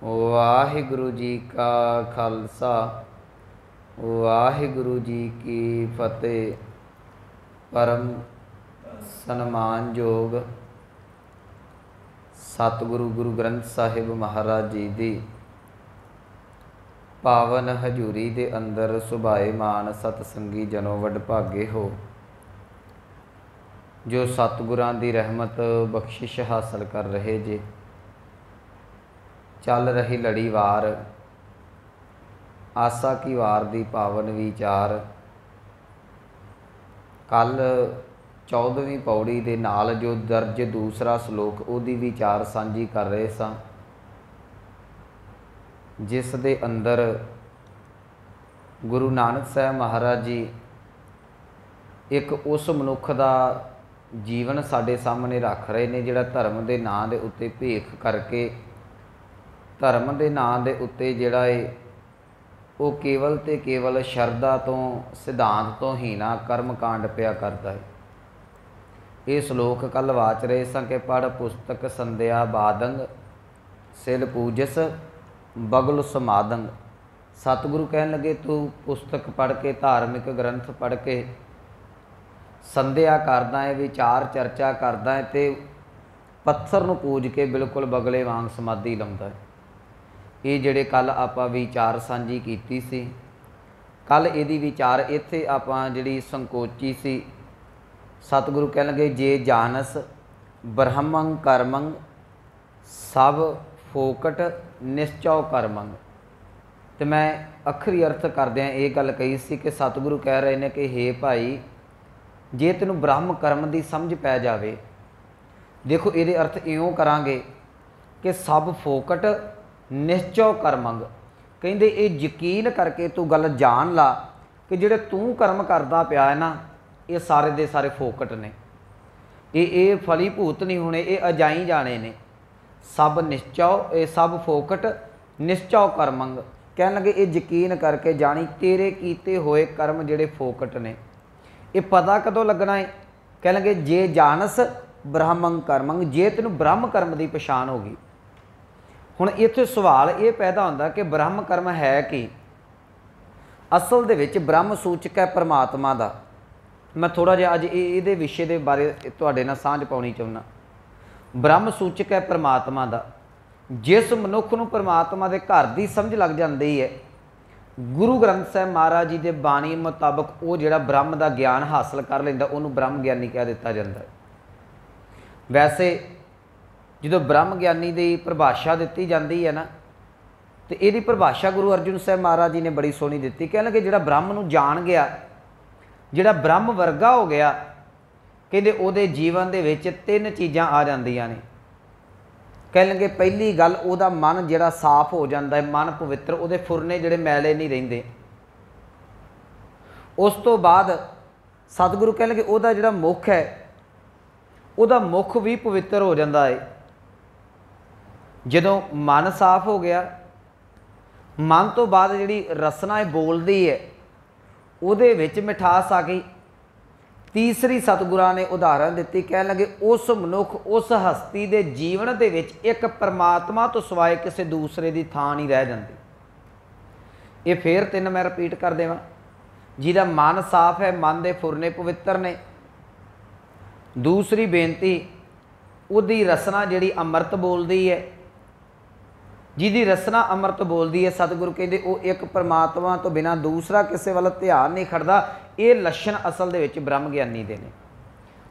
वाहिगुरु जी का खालसा वाहिगुरु जी की फतेह। परम सन्मानयोग सतगुरु गुरु ग्रंथ साहिब महाराज जी दी पावन हजूरी दे अंदर सुभाएमान सतसंगी जनों वडभागे हो, जो सतगुरां दी रहमत बख्शिश हासिल कर रहे जे। चल रही लड़ी वार आसा की वार दी पावन विचार। कल 14वीं पौड़ी दे नाल जो दर्ज दूसरा सलोक उहदी विचार सांझी कर रहे सां, जिस दे अंदर गुरु नानक साहब महाराज जी एक उस मनुख दा जीवन साडे सामने रख रहे ने जिहड़ा धर्म दे नां दे उत्ते भेख करके धर्म के नां दे उत्ते जिहड़ा है वो केवल ते केवल शरदा तो सिद्धांत तो हीना कर्म कांड पिया करता है। ये श्लोक कल वाच रहे सन कि पढ़ पुस्तक संध्या बादंग सिल पूजस बगल समादंग। सतगुरु कहन लगे तू पुस्तक पढ़ के धार्मिक ग्रंथ पढ़ के संध्या करदा है, विचार चर्चा करदा है ते पत्थर नूं पूज के बिल्कुल बगले वांग समाधि लाउंदा है। ये जिहड़े कल आपां विचार सांझी कीती सी, कल इहदी विचार इत्थे आपां जिहड़ी संकोची सी। सतगुरु कहण लगे जे जानस ब्रह्मं कर्मं सब फोकट निश्चौ कर्मं। तो मैं अखरी अर्थ करदिआं ये गल कही सी कि सतगुरु कह रहे ने कि हे भाई जे तैनूं ब्रह्म कर्म की समझ पै जावे, देखो ये अर्थ इउं करांगे कि सब फोकट निश्चौ कर्मंग। कहंदे ये यकीन करके तू गल जान ला कि जिहड़े तू कर्म करदा पिया है ना, ये सारे दे सारे फोकट ने, ये फलीभूत नहीं होने, ये अजाई जाने ने। सब निश्चौ ये सब फोकट निश्चौ कर्मंग। कहन लगे ये यकीन करके जानी तेरे कीते होए कर्म जिहड़े फोकट ने। ये पता कदों लगना है? कह लगे जे जानस ब्रह्मं कर्मंग, जे तेनू ब्रह्म कर्म की पछाण होगी। हुण इत्थे सवाल ये पैदा होंदा कि ब्रह्म कर्म है कि असल दे विच ब्रह्म सूचक है परमात्मा दा। मैं थोड़ा जिहा अज इहदे विषय दे बारे तुहाडे नाल सांझ पाउणी चाहुंदा। ब्रह्म सूचक है परमात्मा दा। जिस मनुख नूं परमात्मा दे घर दी समझ लग जांदी है, गुरु ग्रंथ साहिब महाराज जी दे बाणी मुताबक वो जिहड़ा ब्रह्म दा ज्ञान हासिल कर लैंदा उहनूं ब्रह्म ज्ञानी कह दिता जांदा है। वैसे जो ब्रह्म ज्ञानी की परिभाषा दी जाती है ना, तो यदी परिभाषा गुरु अर्जुन साहब महाराज जी ने बड़ी सोहनी दी। कह लगे जिहड़ा ब्रह्म नूं जान गया, जिहड़ा ब्रह्म वर्गा हो गया, कहते उहदे जीवन दे विच 3 चीज़ां आ जांदियां ने। कह लगे पहली गल उहदा मन जिहड़ा साफ हो जाता है, मन पवित्र, उहदे फुरने जिहड़े मैले नहीं रहिंदे। उस तो बाद सतगुरु कह लगे उहदा जिहड़ा मुख है, उहदा मुख भी पवित्र हो जाता है। जदों मन साफ हो गया, मन तो बाद जिहड़ी रसना बोलती है उहदे विच मिठास आ गई। तीसरी सतगुरां ने उदाहरण दी, कह लगे उस मनुख उस हस्ती दे जीवन दे विच एक परमात्मा तो सिवाए किसी दूसरे की थां नहीं रह जाती। ये फिर 3 मैं रिपीट कर देवां। जिहदा मन साफ है, मन दे फुरने पवित्र ने। दूसरी बेनती उहदी रसना जिहड़ी अमृत बोलदी है, जिहदी रसना अमृत बोलदी है, सतगुरु कहते वो एक परमात्मा तो बिना दूसरा किसी वाल ध्यान नहीं खड़दा। ये लक्षण असल दे विच ब्रह्म ज्ञानी दे ने।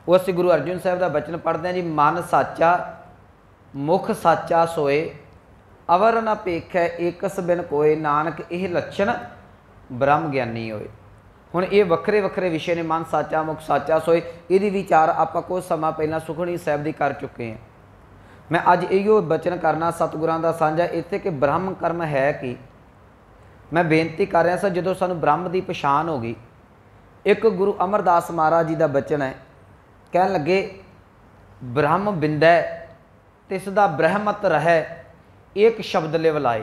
वो असीं गुरु अर्जुन साहब का बचन पढ़ते हैं जी, मन साचा मुख साचा सोए अवर न पेखै एकस बिन कोय, नानक यह लक्षण ब्रह्म ज्ञानी होए। हुण ये वक्रे वक्रे विषय ने, मन साचा मुख साचा सोए। यदि विचार आपां कुछ समा पहलां सुखमनी साहिब दी कर चुके हैं। मैं अज इहो बचन करना सतगुरां दा साझा इत्थे कि ब्रह्म कर्म है कि मैं बेनती कर रहा सा जदों सानूं ब्रह्म की पछाण हो गई। एक गुरु अमरदास महाराज जी का बचन है, कह लगे ब्रह्म बिंदै तिसदा ब्रह्मत रहे एक शब्द लिव लाए।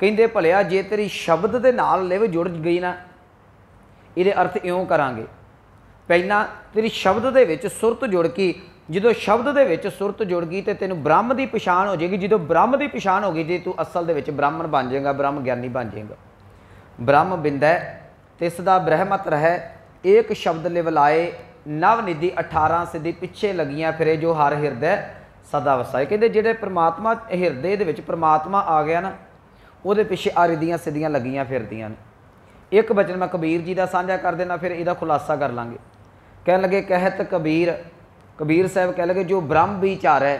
कहंदे भलिया जे तेरी शब्द दे नाल लिव जुड़ गई ना, ये अर्थ इउं करांगे। पहला तेरी शब्द दे विच सुरत जुड़ के ਜਦੋਂ ਸ਼ਬਦ ਦੇ ਵਿੱਚ ਸੁਰਤ ਜੁੜ ਗਈ ਤੇ ਤੈਨੂੰ ਬ੍ਰਹਮ ਦੀ ਪਛਾਣ ਹੋ ਜਾਏਗੀ। ਜਦੋਂ ਬ੍ਰਹਮ ਦੀ ਪਛਾਣ ਹੋ ਗਈ ਜੇ ਤੂੰ ਅਸਲ ਦੇ ਵਿੱਚ ਬ੍ਰਾਹਮਣ ਬਣ ਜਾਏਗਾ, ਬ੍ਰਹਮ ਗਿਆਨੀ ਬਣ ਜਾਏਗਾ। ਬ੍ਰਹਮ ਬਿੰਦੈ ਤਿਸ ਦਾ ਬ੍ਰਹਮਤ ਰਹਿ, ਏਕ ਸ਼ਬਦ ਲਿਵ ਲਾਏ, ਨਵ ਨਿਧੀ 18 ਸਿੱਧੀ ਪਿੱਛੇ ਲੱਗੀਆਂ ਫਿਰੇ, ਜੋ ਹਰ ਹਿਰਦੈ ਸਦਾ ਵਸਾਏ। ਕਹਿੰਦੇ ਜਿਹੜੇ ਪ੍ਰਮਾਤਮਾ ਹਿਰਦੇ ਦੇ ਵਿੱਚ ਪ੍ਰਮਾਤਮਾ ਆ ਗਿਆ ਨਾ, ਉਹਦੇ ਪਿੱਛੇ ਆ ਰਿਧੀਆਂ ਸਿੱਧੀਆਂ ਲੱਗੀਆਂ ਫਿਰਦੀਆਂ ਨੇ। ਇੱਕ ਬਚਨ ਮੈਂ ਕਬੀਰ ਜੀ ਦਾ ਸਾਂਝਾ ਕਰ ਦੇਣਾ, ਫਿਰ ਇਹਦਾ ਖੁਲਾਸਾ ਕਰ ਲਾਂਗੇ। ਕਹਿਣ ਲੱਗੇ ਕਹਿਤ ਕਬੀਰ ਸਾਹਿਬ ਕਹਿ ਲਗੇ ਜੋ ਬ੍ਰਹਮ ਵਿਚਾਰ ਹੈ,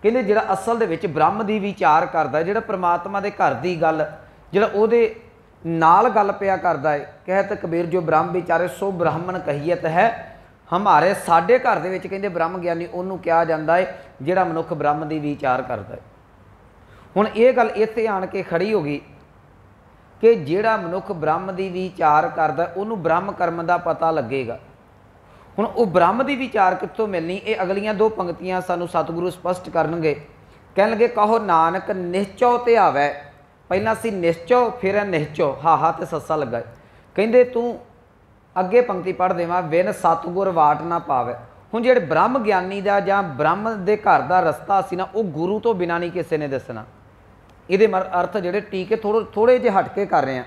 ਕਹਿੰਦੇ ਜਿਹੜਾ ਅਸਲ ਦੇ ਵਿੱਚ ਬ੍ਰਹਮ ਦੀ ਵਿਚਾਰ ਕਰਦਾ, ਜਿਹੜਾ ਪ੍ਰਮਾਤਮਾ ਦੇ ਘਰ ਦੀ ਗੱਲ, ਜਿਹੜਾ ਉਹਦੇ ਨਾਲ ਗੱਲ ਪਿਆ ਕਰਦਾ ਹੈ। ਕਹਿਤ ਕਬੀਰ ਜੋ ਬ੍ਰਹਮ ਵਿਚਾਰੇ ਸੋ ਬ੍ਰਾਹਮਣ ਕਹੀਅਤ ਹੈ ਹਮਾਰੇ। ਸਾਡੇ ਘਰ ਦੇ ਵਿੱਚ ਕਹਿੰਦੇ ਬ੍ਰਹਮ ਗਿਆਨੀ ਉਹਨੂੰ ਕਿਹਾ ਜਾਂਦਾ ਹੈ ਜਿਹੜਾ ਮਨੁੱਖ ਬ੍ਰਹਮ ਦੀ ਵਿਚਾਰ ਕਰਦਾ ਹੈ। ਹੁਣ ਇਹ ਗੱਲ ਇੱਥੇ ਆਣ ਕੇ ਖੜੀ ਹੋ ਗਈ ਕਿ ਜਿਹੜਾ ਮਨੁੱਖ ਬ੍ਰਹਮ ਦੀ ਵਿਚਾਰ ਕਰਦਾ ਉਹਨੂੰ ਬ੍ਰਹਮ ਕਰਮ ਦਾ ਪਤਾ ਲੱਗੇਗਾ। ਹੁਣ ਉਹ ਬ੍ਰਹਮ ਦੀ ਵਿਚਾਰ ਕਿੱਥੋਂ ਮਿਲਣੀ, ਇਹ ਅਗਲੀਆਂ ਦੋ ਪੰਕਤੀਆਂ ਸਾਨੂੰ ਸਤਿਗੁਰੂ ਸਪਸ਼ਟ ਕਰਨਗੇ। ਕਹਿਣ ਲੱਗੇ ਕਹੋ ਨਾਨਕ ਨਿਸ਼ਚਉ ਤੇ ਆਵੈ। ਪਹਿਲਾਂ ਸੀ ਨਿਸ਼ਚਉ, ਫਿਰ ਨਿਹਚੋ, ਹਾਹਾ ਤੇ ਸੱਸਾ ਲੱਗਾ। ਕਹਿੰਦੇ ਤੂੰ ਅੱਗੇ ਪੰਕਤੀ ਪੜ੍ਹ ਦੇਵਾਂ, ਬਿਨ ਸਤਿਗੁਰ ਵਾਟ ਨਾ ਪਾਵੇ। ਹੁਣ ਜਿਹੜੇ ਬ੍ਰਹਮ ਗਿਆਨੀ ਦਾ ਜਾਂ ਬ੍ਰਹਮ ਦੇ ਘਰ ਦਾ ਰਸਤਾ ਸੀ ਨਾ, ਉਹ ਗੁਰੂ ਤੋਂ ਬਿਨਾਂ ਨਹੀਂ ਕਿਸੇ ਨੇ ਦੱਸਣਾ। ਇਹਦੇ ਅਰਥ ਜਿਹੜੇ ਟੀਕੇ ਥੋੜ੍ਹੇ ਜਿਹੇ ਹਟ ਕੇ ਕਰ ਰਹੇ ਆ,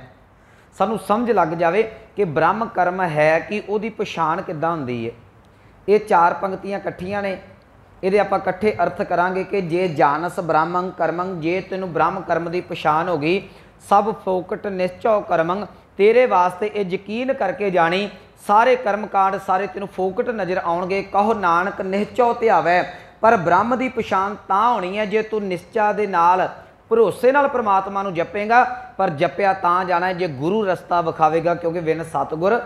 ਸਾਨੂੰ ਸਮਝ ਲੱਗ ਜਾਵੇ ਕਿ ਬ੍ਰਹਮ ਕਰਮ ਹੈ ਕਿ ਉਹਦੀ ਪਛਾਣ ਕਿੱਦਾਂ ਹੁੰਦੀ ਹੈ। ਇਹ ਚਾਰ ਪੰਕਤੀਆਂ ਇਕੱਠੀਆਂ ਨੇ, ਇਹਦੇ ਆਪਾਂ ਇਕੱਠੇ ਅਰਥ ਕਰਾਂਗੇ ਕਿ ਜੇ ਜਾਨਸ ਬ੍ਰਹਮੰ ਕਰਮੰ, ਜੇ ਤੈਨੂੰ ਬ੍ਰਹਮ ਕਰਮ ਦੀ ਪਛਾਣ ਹੋ ਗਈ, ਸਭ ਫੋਕਟ ਨਿਸ਼ਚਉ ਕਰਮੰ, ਤੇਰੇ ਵਾਸਤੇ ਇਹ ਯਕੀਨ ਕਰਕੇ ਜਾਣੀ ਸਾਰੇ ਕਰਮ ਕਾਂਡ ਸਾਰੇ ਤੈਨੂੰ ਫੋਕਟ ਨਜ਼ਰ ਆਉਣਗੇ। ਕਹੋ ਨਾਨਕ ਨਿਸ਼ਚਉ ਤੇ ਆਵੈ। ਪਰ ਬ੍ਰਹਮ ਦੀ ਪਛਾਣ ਤਾਂ ਹੋਣੀ ਹੈ ਜੇ ਤੂੰ ਨਿਸ਼ਚਾ ਦੇ ਨਾਲ ਭਰੋਸੇ ਨਾਲ ਪ੍ਰਮਾਤਮਾ ਨੂੰ ਜਪੇਗਾ। ਪਰ ਜਪਿਆ ਤਾਂ ਜਾਣਾ ਜੇ ਗੁਰੂ ਰਸਤਾ ਵਿਖਾਵੇਗਾ, ਕਿਉਂਕਿ ਬਿਨ ਸਤਿਗੁਰ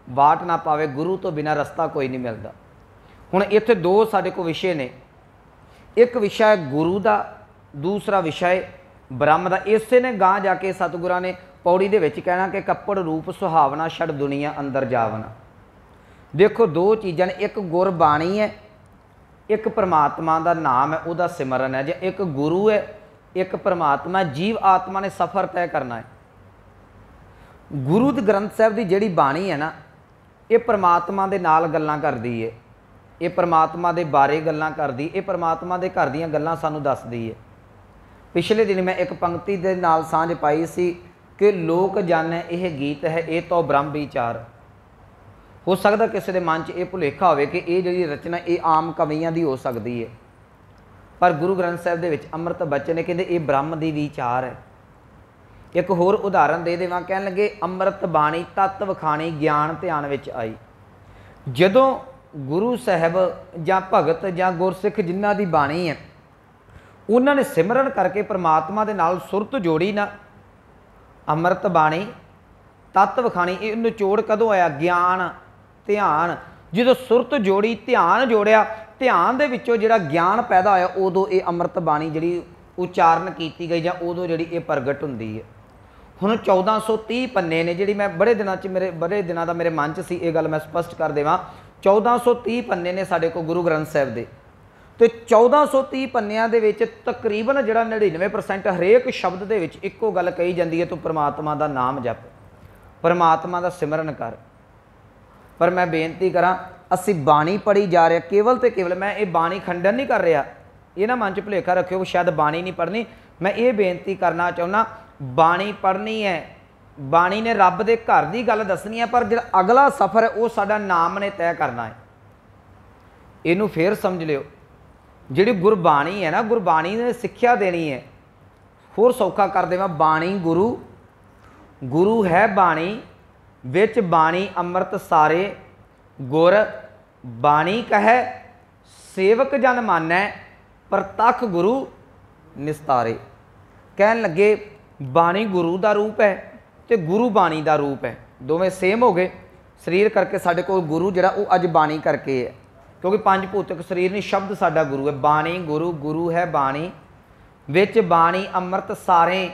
ਵਾਟ ਨਾ ਪਾਵੇ, ਗੁਰੂ ਤੋਂ ਬਿਨਾਂ ਰਸਤਾ ਕੋਈ ਨਹੀਂ ਮਿਲਦਾ। ਹੁਣ ਇੱਥੇ ਦੋ ਸਾਡੇ ਕੋਲ ਵਿਸ਼ੇ ਨੇ, ਇੱਕ ਵਿਸ਼ਾ ਹੈ ਗੁਰੂ ਦਾ, ਦੂਸਰਾ ਵਿਸ਼ਾ ਹੈ ਬ੍ਰਹਮ ਦਾ। ਇਸੇ ਨੇ ਗਾਂ ਜਾ ਕੇ ਸਤਿਗੁਰਾਂ ਨੇ ਪੌੜੀ ਦੇ ਵਿੱਚ ਕਹਿਣਾ ਕਿ ਕੱਪੜ ਰੂਪ ਸੁਹਾਵਣਾ ਛੱਡ ਦੁਨੀਆ ਅੰਦਰ ਜਾਵਣਾ। ਦੇਖੋ ਦੋ ਚੀਜ਼ਾਂ ਨੇ, ਇੱਕ ਗੁਰਬਾਣੀ ਹੈ, ਇੱਕ ਪ੍ਰਮਾਤਮਾ ਦਾ ਨਾਮ ਹੈ, ਉਹਦਾ ਸਿਮਰਨ ਹੈ। ਜੇ ਇੱਕ ਗੁਰੂ ਹੈ, ਇੱਕ ਪ੍ਰਮਾਤਮਾ, ਜੀਵ ਆਤਮਾ ਨੇ ਸਫ਼ਰ ਤੈਅ ਕਰਨਾ ਹੈ। ਗੁਰੂ ਗ੍ਰੰਥ ਸਾਹਿਬ ਦੀ ਜਿਹੜੀ ਬਾਣੀ ਹੈ ਨਾ, ਇਹ ਪ੍ਰਮਾਤਮਾ ਦੇ ਨਾਲ ਗੱਲਾਂ ਕਰਦੀ ਹੈ, ਇਹ ਪ੍ਰਮਾਤਮਾ ਦੇ ਬਾਰੇ ਗੱਲਾਂ ਕਰਦੀ, ਇਹ ਪ੍ਰਮਾਤਮਾ ਦੇ ਘਰ ਦੀਆਂ ਗੱਲਾਂ ਸਾਨੂੰ ਦੱਸਦੀ ਹੈ। ਪਿਛਲੇ ਦਿਨ ਮੈਂ ਇੱਕ ਪੰਕਤੀ ਦੇ ਨਾਲ ਸਾਂਝ ਪਾਈ ਸੀ ਕਿ ਲੋਕ ਜਾਣੈ ਇਹ ਗੀਤ ਹੈ, ਇਹ ਤੋਂ ਬ੍ਰਹਮ ਵਿਚਾਰ। ਹੋ ਸਕਦਾ ਕਿਸੇ ਦੇ ਮਨ 'ਚ ਇਹ ਭੁਲੇਖਾ ਹੋਵੇ ਕਿ ਇਹ ਜਿਹੜੀ ਰਚਨਾ ਇਹ ਆਮ ਕਵੀਆਂ ਦੀ ਹੋ ਸਕਦੀ ਹੈ, ਪਰ ਗੁਰੂ ਗ੍ਰੰਥ ਸਾਹਿਬ ਦੇ ਵਿੱਚ ਅੰਮ੍ਰਿਤ ਬਚਨ ਨੇ ਕਹਿੰਦੇ ਇਹ ਬ੍ਰਹਮ ਦੀ ਵਿਚਾਰ ਹੈ। ਇੱਕ ਹੋਰ ਉਦਾਹਰਨ ਦੇ ਦੇਵਾਂ, ਕਹਿਣ ਲੱਗੇ ਅੰਮ੍ਰਿਤ ਬਾਣੀ ਤਤ ਵਖਾਣੀ ਗਿਆਨ ਧਿਆਨ ਵਿੱਚ ਆਈ। ਜਦੋਂ ਗੁਰੂ ਸਾਹਿਬ ਜਾਂ ਭਗਤ ਜਾਂ ਗੁਰਸਿੱਖ ਜਿਨ੍ਹਾਂ ਦੀ ਬਾਣੀ ਹੈ, ਉਹਨਾਂ ਨੇ ਸਿਮਰਨ ਕਰਕੇ ਪ੍ਰਮਾਤਮਾ ਦੇ ਨਾਲ ਸੁਰਤ ਜੋੜੀ ਨਾ, ਅੰਮ੍ਰਿਤ ਬਾਣੀ ਤਤ ਵਖਾਣੀ, ਇਹ ਨਿਚੋੜ ਕਦੋਂ ਆਇਆ? ਗਿਆਨ ਧਿਆਨ। ਜਦੋਂ ਸੁਰਤ ਜੋੜੀ, ਧਿਆਨ ਜੋੜਿਆ, ਧਿਆਨ ਦੇ ਵਿੱਚੋਂ ਜਿਹੜਾ ਗਿਆਨ ਪੈਦਾ ਹੋਇਆ, ਉਦੋਂ ਇਹ ਅੰਮ੍ਰਿਤ ਬਾਣੀ ਜਿਹੜੀ ਉਚਾਰਨ ਕੀਤੀ ਗਈ ਜਾਂ ਉਦੋਂ ਜਿਹੜੀ ਇਹ ਪ੍ਰਗਟ ਹੁੰਦੀ ਹੈ। ਹੁਣ 1430 ਪੰਨੇ ਨੇ, ਜਿਹੜੀ ਮੈਂ ਬੜੇ ਦਿਨਾਂ ਦਾ ਮੇਰੇ ਮਨ 'ਚ ਸੀ ਇਹ ਗੱਲ ਮੈਂ ਸਪਸ਼ਟ ਕਰ ਦੇਵਾਂ। 1430 ਪੰਨੇ ਨੇ ਸਾਡੇ ਕੋਲ ਗੁਰੂ ਗ੍ਰੰਥ ਸਾਹਿਬ ਦੇ, ਤੇ 1430 ਪੰਨਿਆਂ ਦੇ ਵਿੱਚ ਤਕਰੀਬਨ ਜਿਹੜਾ 99% ਹਰੇਕ ਸ਼ਬਦ ਦੇ ਵਿੱਚ ਇੱਕੋ ਗੱਲ ਕਹੀ ਜਾਂਦੀ ਹੈ, ਤੂੰ ਪ੍ਰਮਾਤਮਾ ਦਾ ਨਾਮ ਜਪ, ਪ੍ਰਮਾਤਮਾ ਦਾ ਸਿਮਰਨ ਕਰ। ਪਰ ਮੈਂ ਬੇਨਤੀ ਕਰਾਂ, ਅਸੀਂ ਬਾਣੀ ਪੜ੍ਹੀ ਜਾ ਰਹੇ, ਕੇਵਲ ਤੇ ਕੇਵਲ, ਮੈਂ ਇਹ ਬਾਣੀ ਖੰਡਨ ਨਹੀਂ ਕਰ ਰਿਹਾ, ਇਹ ਨਾ ਮਨ 'ਚ ਭੁਲੇਖਾ ਰੱਖਿਓ ਸ਼ਾਇਦ ਬਾਣੀ ਨਹੀਂ ਪੜ੍ਹਨੀ। ਮੈਂ ਇਹ ਬੇਨਤੀ ਕਰਨਾ ਚਾਹੁੰਦਾ, ਬਾਣੀ ਪੜ੍ਹਨੀ ਹੈ, ਬਾਣੀ ਨੇ ਰੱਬ ਦੇ ਘਰ ਦੀ ਗੱਲ ਦੱਸਣੀ ਹੈ, ਪਰ ਜਿਹੜਾ ਅਗਲਾ ਸਫ਼ਰ ਹੈ ਉਹ ਸਾਡਾ ਨਾਮ ਨੇ ਤੈਅ ਕਰਨਾ ਹੈ। ਇਹਨੂੰ ਫੇਰ ਸਮਝ ਲਿਓ, ਜਿਹੜੀ ਗੁਰਬਾਣੀ ਹੈ ਨਾ, ਗੁਰਬਾਣੀ ਨੇ ਸਿੱਖਿਆ ਦੇਣੀ ਹੈ। ਹੋਰ ਸੌਖਾ ਕਰ ਦੇਵਾਂ, ਬਾਣੀ ਗੁਰੂ, ਗੁਰੂ ਹੈ ਬਾਣੀ, ਵਿੱਚ ਬਾਣੀ ਅੰਮ੍ਰਿਤ ਸਾਰੇ, ਗੁਰ ਬਾਣੀ ਕਹੈ ਸੇਵਕ ਜਨ ਮਾਨੈ, ਪ੍ਰਤੱਖ ਗੁਰੂ ਨਿਸਤਾਰੇ। ਕਹਿਣ ਲੱਗੇ ਬਾਣੀ ਗੁਰੂ ਦਾ ਰੂਪ ਹੈ ਤੇ ਗੁਰੂ ਬਾਣੀ ਦਾ ਰੂਪ ਹੈ, ਦੋਵੇਂ ਸੇਮ ਹੋ ਗਏ। ਸਰੀਰ ਕਰਕੇ ਸਾਡੇ ਕੋਲ ਗੁਰੂ ਜਿਹੜਾ ਉਹ ਅੱਜ ਬਾਣੀ ਕਰਕੇ ਹੈ, ਕਿਉਂਕਿ ਪੰਜ ਭੌਤਿਕ ਸਰੀਰ ਨਹੀਂ, ਸ਼ਬਦ ਸਾਡਾ ਗੁਰੂ ਹੈ। ਬਾਣੀ ਗੁਰੂ, ਗੁਰੂ ਹੈ ਬਾਣੀ, ਵਿੱਚ ਬਾਣੀ ਅੰਮ੍ਰਿਤ ਸਾਰੇ।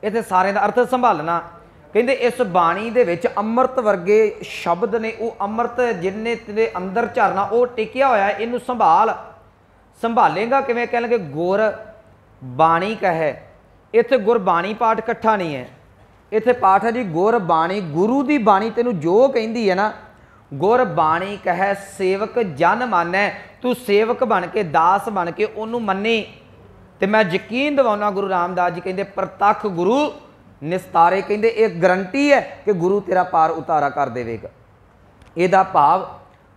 ਇੱਥੇ ਸਾਰੇ ਦਾ ਅਰਥ ਸੰਭਾਲਣਾ। ਕਹਿੰਦੇ ਇਸ ਬਾਣੀ ਦੇ ਵਿੱਚ ਅੰਮ੍ਰਿਤ ਵਰਗੇ ਸ਼ਬਦ ਨੇ, ਉਹ ਅੰਮ੍ਰਿਤ ਜਿੰਨੇ ਤੇਰੇ ਅੰਦਰ ਝਰਨਾ ਉਹ ਟਿਕਿਆ ਹੋਇਆ, ਇਹਨੂੰ ਸੰਭਾਲ। ਸੰਭਾਲੇਗਾ ਕਿਵੇਂ? ਕਹਿ ਲਗੇ ਗੁਰ ਬਾਣੀ ਕਹੈ। ਇੱਥੇ ਗੁਰਬਾਣੀ ਪਾਠ ਇਕੱਠਾ ਨਹੀਂ ਹੈ, ਇੱਥੇ ਪਾਠ ਹੈ ਜੀ ਗੁਰਬਾਣੀ। ਗੁਰੂ ਦੀ ਬਾਣੀ ਤੈਨੂੰ ਜੋ ਕਹਿੰਦੀ ਹੈ ਨਾ, गुर बाणी कह सेवक जन मानै, तू सेवक बन के दास बन के उन्होंने मन्नी। तो मैं यकीन दिवाना गुरु रामदास जी कहते प्रतख गुरु निस्तारे, कहते एक गारंटी है कि गुरु तेरा पार उतारा कर देगा। ਇਹਦਾ भाव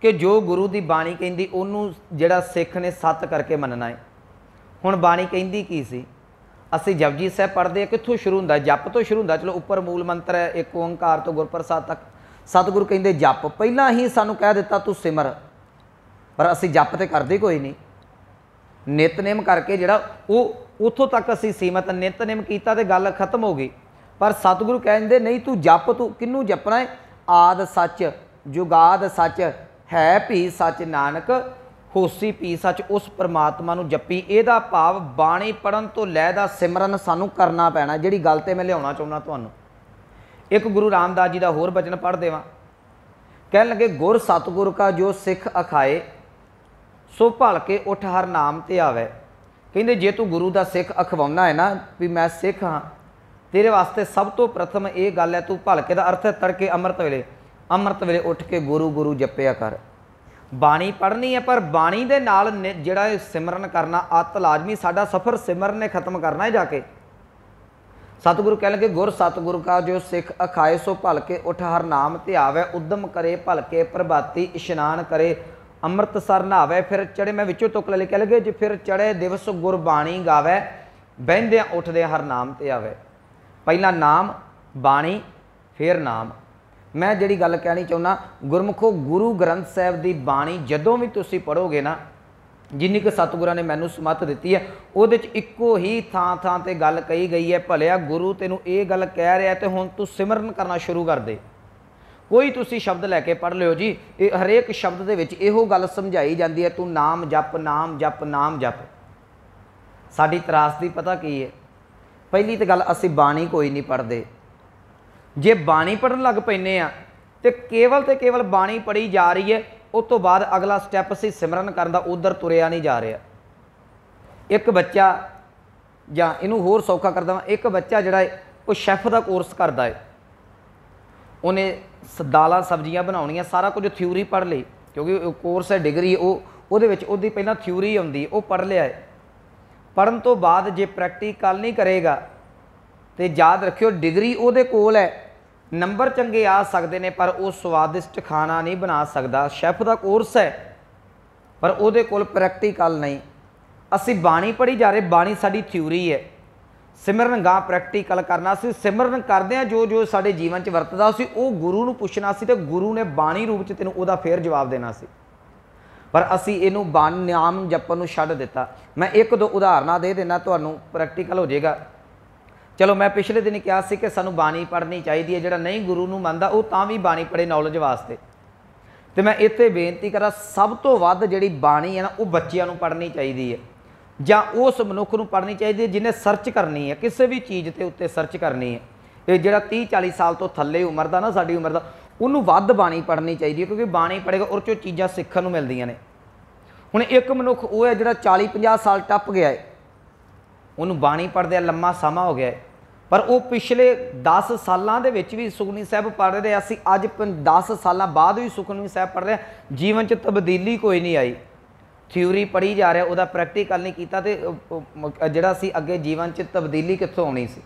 कि जो गुरु की बाणी कहती उन्होंने जिहड़ा सिख ने सत करके मनना है। हुण बाणी कहती की सी, असीं जपजी साहिब पढ़ते कित्थों शुरू हुंदा, जप तो शुरू हुंदा। चलो उपर मूल मंत्र है एक ओंकार तो गुरप्रसाद तक। सतगुरु कहते जप, पहला ही सानू कह दिता तू सिमर, पर असीं जप तो करते कोई नहीं। नितनेम करके जिहड़ा वो उत्थों तक असीं सीमित, नितनेम कीता ते गल खत्म हो गई। पर सतगुरु कहते नहीं तू जप, तू किनू जपना है? आद सच जुगाद सच है भी सच नानक होसी भी सच, उस परमात्मा नू जपी। इहदा भाव बाणी पढ़न तो लैदा सिमरन सानू करना पैना। जिहड़ी गल ते मैं लियाउणा चाहुंदा तुहानू, एक गुरु रामदास जी का होर बचन पढ़ देवां। कहन लगे गुर सतगुर का जो सिख अखाए, सो भल के उठ हर नाम ते आवे। कहंदे जे तू गुरु का सिख अखवाउणा है ना भी मैं सिख हाँ, तेरे वास्ते सब तो प्रथम ये गल है तू भलके का अर्थ है तड़के अमृत वेले उठ के गुरु गुरु जपिया कर। बाणी पढ़नी है पर बाणी दे नाल जिहड़ा सिमरन करना अत लाजमी। साडा सफ़र सिमरन ने खत्म करना है जाके। सतगुरु कह लगे गुर सतगुरु का जो सिख अखाए, सो भल के उठ हर नाम ते आवे। उद्यम करे भल के प्रभाती, इशनान करे अमृतसर नहावे। फिर चढ़े, मैं विचों तुक ले कह लगे जो फिर चढ़े दिवस गुरबाणी गावे, बहिंदे उठदे हर नाम ते आवे। पहला नाम बाणी फिर नाम। मैं जिहड़ी गल कहनी चाहुंदा, गुरमुखो गुरु ग्रंथ साहिब की बाणी जदों भी तुसीं पढ़ोगे ना, जिन्नी कि सतगुरां ने मैनूं समत दित्ती है, उहदे च इक्को ही थां थां ते गल कही गई है, भलिया गुरु तैनूं ये गल कह रहा है तो हुण तूं सिमरन करना शुरू कर दे। कोई तुसीं शब्द लैके पढ़ लिओ जी, हरेक शब्द दे विच इहो गल समझाई जाती है, तू नाम जप नाम जप नाम जप। साडी त्रासदी पता की है? पहली तो गल असीं बाणी कोई नहीं पढ़ते। जे बाणी पढ़न लग पैने आ तो केवल बाणी पढ़ी जा रही है, उस तो बाद अगला स्टैप असीं सिमरन करन दा उधर तुरिया नहीं जा रहा। एक बच्चा जां इनू होर सौखा कर देवां, एक बच्चा जिहड़ा है वो शैफ का कोर्स करता है, उन्हें दालां सब्जियां बनाउणियां सारा कुछ थ्योरी पढ़ ली, क्योंकि कोर्स है डिग्री उहदे विच उहदी पहलां थ्योरी आउंदी, वो पढ़ लिया है। पढ़न तो बाद जे प्रैक्टिकल नहीं करेगा तो याद रखियो डिग्री उहदे कोल है, नंबर चंगे आ सकते हैं पर वो स्वादिष्ट खाना नहीं बना सकता। शैफ का कोर्स है पर उहदे कोल प्रैक्टिकल नहीं। असी बाणी पढ़ी जा रहे, बाणी साडी थ्योरी है, सिमरन गां प्रैक्टिकल करना। असी सिमरन करदे हां जो जो साडे जीवन च वरतदा सी वो गुरु नूं पुछना सी ते गुरु ने बाणी रूप च तैनूं उहदा फेर जवाब देना सी। पर असी इहनूं बाणी नाम जपण नूं छड्ड दित्ता। मैं एक दो उदाहरणां दे देना, तुहानूं प्रैक्टिकल हो जाएगा। चलो मैं पिछले दिन कहा सी कि सानू बाणी पढ़नी चाहिए है, जिहड़ा नहीं गुरु नूं मनदा वो तां भी बाणी पढ़े नॉलेज वास्ते। तो मैं इत्थे बेनती करा, सब तो वध जिहड़ी बाणी है ना वो बच्चिआं नूं पढ़नी चाहिए है, जां उस मनुख नूं पढ़नी चाहिए जिन्हें सर्च करनी है, किसी भी चीज़ के उत्ते सर्च करनी है। ये जिहड़ा 30-40 साल तो थल्ले उम्र का ना, साडी उम्र का, उन्होंने वध बाणी पढ़नी चाहिए, क्योंकि बाणी पढ़ेगा उस चों चीज़ां सीखण नूं मिलदियां ने। हुण एक मनुख वो है जिहड़ा 40-50 साल टप गया है, उन्होंने बाणी पढ़दे लम्मा समा हो गया है, पर वो पिछले 10 सालों के भी सुखमनी साहब पढ़ रहे, असीं अज 10 साल बाद भी सुखमनी साहब पढ़ रहे, जीवन च तब्दीली कोई नहीं आई। थ्योरी पढ़ी जा रहा, वह प्रैक्टिकल नहीं किया, तो जिहड़ा सी अगे जीवन च तब्दीली कित्थों आउणी सी।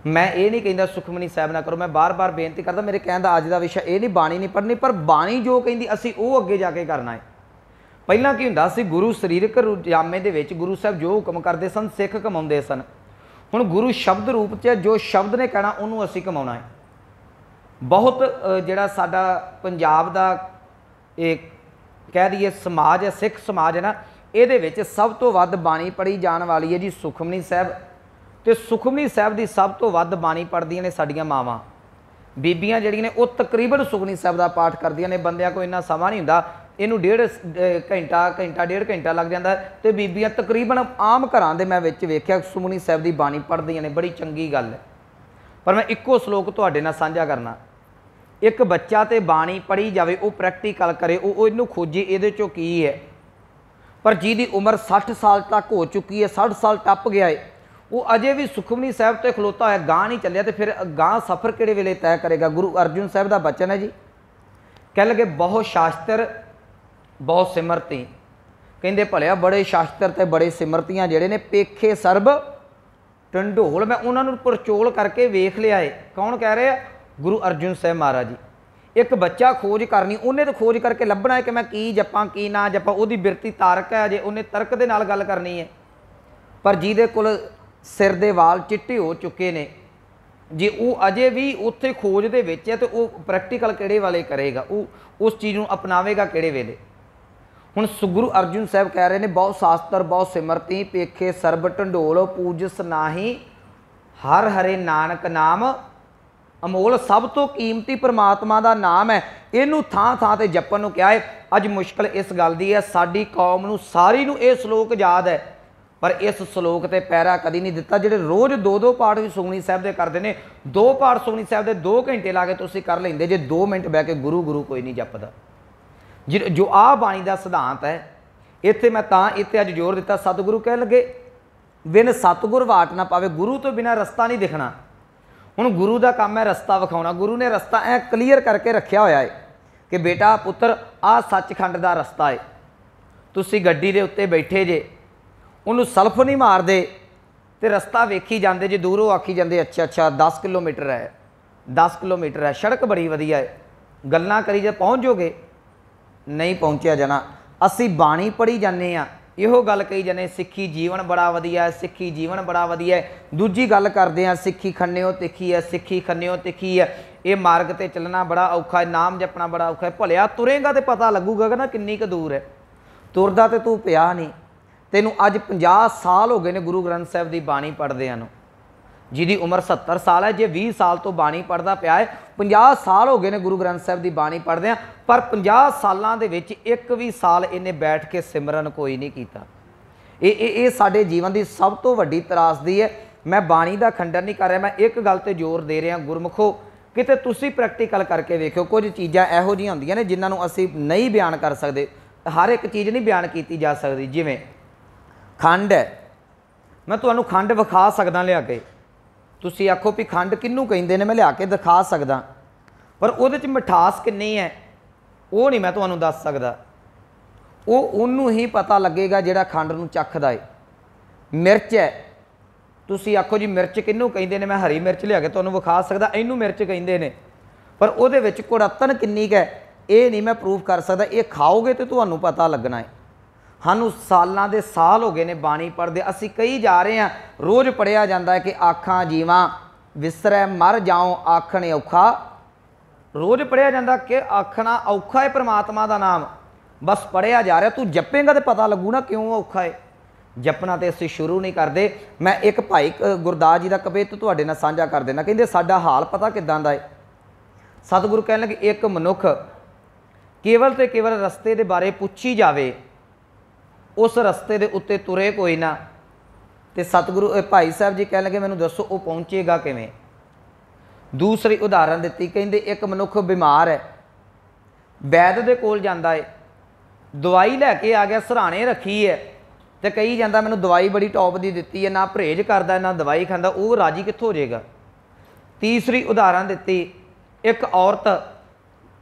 मैं ये नहीं कहता सुखमनी साहब ना करो, मैं बार बार बेनती करता, मेरे कहने का अज का विषय ये नहीं बाणी नहीं पढ़नी, पर बाणी जो कहती असीं वो अगे जाके करना है। पहलां की हुंदा सी, गुरु सरीरक जामे दे विच गुरु साहब जो हुक्म करते सन सिख कमाउंदे सन। हुण गुरु शब्द रूप च जो शब्द ने कहना उन्होंने असीं कमाउणा है। बहुत जिहड़ा साडा पंजाब दा एक कह दईए समाज है, सिख समाज है ना, इहदे विच सब तो वध बाणी पढ़ी जाण वाली है जी सुखमनी साहब। तो सुखमनी साहब की सब तो वध बाणी पढ़दियां ने साडियां मावां, बीबियां जिहड़ियां ने वो तकरीबन सुखमनी साहब का पाठ करदियां ने। बंदियां कोई इन्ना समा नहीं हुंदा, इनू 1.5 घंटा लग जाता है, तो बीबियां तकरीबन आम घरां दे मैं विच वेख्या सुखमनी साहब की बाणी पढ़दियां ने, बड़ी चंगी गल है। पर मैं इक्को सलोक तुहाडे नाल साझा करना, एक बच्चा तो बाणी पढ़ी जाए, वो प्रैक्टिकल करे, वो इनू खोजे इहदे चों की है। पर जिहदी उम्र 60 साल तक हो चुकी है, 60 साल टप गया है, वो अजे भी सुखमनी साहब तो खलोता है, गां नहीं चलिया, तो फिर गां सफ़र किहड़े वेले तय करेगा। गुरु अर्जुन साहब का बचन है जी, कह लगे बहुत शास्त्र बहुत सिमरती, कहते भलिया बड़े शास्त्र ते बड़े सिमरतियां जिहड़े ने पेखे सरब ढंढोल। मैं उन्होंने परचोल करके वेख लिया है। कौन कह रहे हैं? गुरु अर्जुन साहब महाराज जी। एक बच्चा खोज करनी, उन्हें तो खोज करके लभना है कि मैं की जपां की ना जपां, उहदी बिरती तारक है, अजे उन्हें तर्क दे नाल गल करनी है। पर जिहदे कोल सिर दे वाल चिट्टे हो चुके ने, जे वो अजे भी उत्थे खोज दे विच है तो वो प्रैक्टिकल किहड़े वाले करेगा, वो उस चीज़ नूं अपनावेगा किहड़े वेले। हुण गुरु अर्जुन साहब कह रहे हैं बहुत शास्त्र बहुत सिमरती, पेखे सरब ढंढोल, पूजस नाही हर हरे नानक नाम अमोल। सब तो कीमती परमात्मा का नाम है, इनू थां थां ते जपन नूं कहा है। अज मुश्किल इस गल दी है, साडी कौम नूं सारी नूं ये श्लोक याद है, पर इस श्लोक ते पैरा कदी नहीं दिता। जिहड़े रोज़ दो दो पाठ भी सुखमनी साहब दे करते हैं, दो पाठ सुखमनी साहब दे 2 घंटे ला के तुसीं कर लेंदे जे, 2 मिनट बह के गुरु गुरु कोई नहीं जपदा। जो आ बाणी का सिद्धांत है, इत्थे मैं तां इत्थे अज जोर दिता। सतगुरु कह लगे बिन सतगुर वाट ना पावे, गुरु तो बिना रस्ता नहीं दिखना। हुण गुरु का काम है रस्ता विखाउणा। गुरु ने रस्ता ऐ क्लीयर करके रखिया होया है कि बेटा पुत्र आ सचखंड का रस्ता है, तुसीं गड्डी दे उत्ते बैठे जे, उन्होंने सल्फ नहीं मारते तो रस्ता वेखी जाते जे, दूरों आखी जाते अच्छा अच्छा 10 किलोमीटर है, 10 किलोमीटर है, सड़क बड़ी वधिया है, गल्लां करी जे पहुँच जोगे, नहीं पहुँचा जाना। असी बाणी पढ़ी जाने आ, इहो गल कही जाने सिक्खी जीवन बड़ा वधिया है, सिक्खी जीवन बड़ा वधिया है। दूजी गल करते हैं सिक्खी खन्निओ तिखी है, सिक्खी खन्निओ तिखी है, ये मार्ग ते चलना बड़ा औखा है, नाम जपना बड़ा औखा है। भलिया तुरेगा तो पता लगूगा ना किन्नी क दूर है, तुरदा तो तू पिया नहीं। तेनू अज 50 साल हो गए ने गुरु ग्रंथ साहब की बाणी पढ़दे नूं, जिहदी उम्र 70 साल है, जे 20 साल तो बाणी पढ़दा पिया है, 50 साल हो गए ने गुरु ग्रंथ साहब की बाणी पढ़दे हैं, पर 50 सालां दे विच एक भी साल इन्हें बैठ के सिमरन कोई नहीं कीता। ये साडे जीवन की सब तो वड्डी त्रासदी है। मैं बाणी का खंडन नहीं कर रहा, मैं एक गल ते जोर दे रहा, गुरमुखो किते तुसीं प्रैक्टिकल करके वेखिओ। कुछ चीज़ां इहो जिहियां हुंदियां ने जिन्हां नूं असीं नहीं बयान कर सकते, हर एक चीज़ नहीं बयान की जा सकती। जिवें खंड है, मैं तुहानूं खंड विखा सकदा लिया के, तुसीं आखो भी खंड किन्नू कहिंदे ने, मैं लिया के दिखा सकदा, पर उहदे च मिठास किन्नी है वो नहीं मैं तुहानूं दस सकदा। वो उन्नूं ही पता लगेगा जिहड़ा खंड नूं चखदा है। मिर्च है, तुसीं आखो जी मिर्च किन्नू कहिंदे ने, मैं हरी मिर्च लिया के तुहानूं विखा सकदा, इहनूं मिर्च कहिंदे ने, पर उहदे विच कुड़तन किन्नी क है ये नहीं मैं प्रूफ कर सकदा। ये खाओगे तो तुहानूं पता लगना है। सानू सालां दे साल हो गए ने बाणी पढ़दे, असीं कही जा रहे हैं, रोज़ पढ़िया जाता है कि आखां जीवां विसरै मर जाओ आखण औखा, रोज़ पढ़िया जाता कि आखना औखा है परमात्मा का नाम, बस पढ़िया जा रहा। तू जपेगा तो पता लगू ना क्यों औखा है। जपना तो असीं शुरू नहीं करते। मैं एक भाई गुरदास जी का कवित तुहाडे नाल साझा कर देना, कहंदे साडा हाल पता किदां दा है। सतगुरु कहण लगे एक मनुख केवल तो केवल रस्ते के बारे पुछी जाए, उस रस्ते के उत्ते तुरे कोई ना, तो सतगुरु भाई साहब जी कह लगे मैनूं दसो वो पहुँचेगा किवें। दूसरी उदाहरण दी, कहंदे एक मनुख बीमार है, वैद दे कोल जांदा है, दवाई लैके आ गया, सराणे रखी है, तो कही जाता मैनूं दवाई बड़ी टॉप की दिती है, ना परहेज करता ना दवाई खांदा, वो राजी कित्थों हो जाएगा। तीसरी उदाहरण दी, एक औरत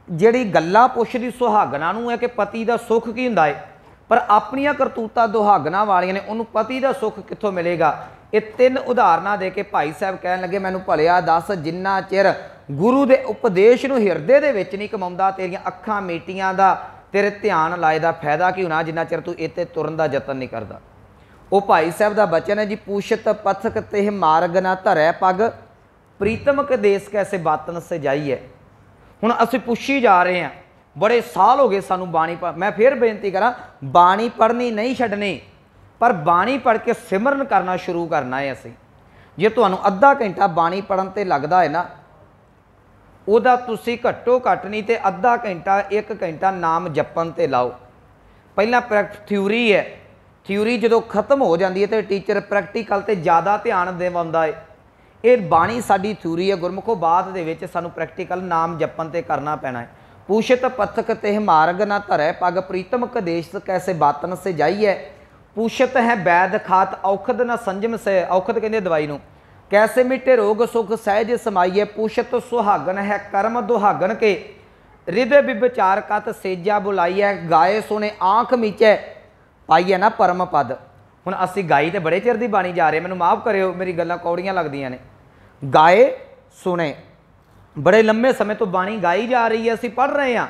जिहड़ी गल्लां पुछदी सुहागना नूं है कि पति का सुख की हुंदा है, पर अपनियां करतूतां दुहागना वालियां ने, उन्होंने पति का सुख कित्थों मिलेगा। ये 3 उदाहरणा दे के भाई साहब कहन लगे मैनूं भलिया दस, जिन्ना चिर गुरु के उपदेश नूं हिरदे दे विच नहीं कमाउंदा, तेरियां अखां मीटियां दा तेरे ध्यान लाए दा फायदा की होना, जिन्ना चिर तू इत्ते तुरन दा यतन नहीं करदा। वो भाई साहब का बचन है जी, पूछत पथक ते मार्ग ना धरै पग, प्रीतम के देश कैसे बातन से जाइए। हुण असीं पुछी जा रहे हैं, बड़े साल हो गए सानू बाणी पढ़, मैं फिर बेनती करा बाणी पढ़नी नहीं छड्डनी, पर बाणी पढ़ के सिमरन करना शुरू करना है। असीं जे तुहानूं अद्धा घंटा बाणी पढ़न ते लगदा है ना, उहदा तुसीं घट्टो घट्ट नहीं तो अद्धा घंटा 1 घंटा नाम जपन ते लाओ। पहला थ्योरी है, थ्योरी जो खत्म हो जाती है तो टीचर प्रैक्टिकल ते ज़्यादा ध्यान देवांदा है। ये बाणी साडी थ्योरी है, गुरमुखो बाद दे विच सानू प्रैक्टिकल नाम जपन ते करना पैना है। पूछत पथक ते मार्ग ना धरै पग, प्रीतम कदेश कैसे बातन से जाइए। पूछत है वैद खात औखद न संजम से, औखद कहते दवाई नूं, कैसे मिटे रोग सुख सहज समाइए। पूछत सुहागन है कर्म दुहागन के, हृदय विचार कत सेजा बुलाई है, गाए सुने आँख मीचे पाई है ना परम पद। हुण असीं गाई तो बड़े चिर दी बाणी जा रहे, मैनूं माफ़ करियो मेरी गल्लां कौड़ियां लगदियां ने। गाए सुने बड़े लंबे समय तो बाणी गाई जा रही है, असीं पढ़ रहे हैं,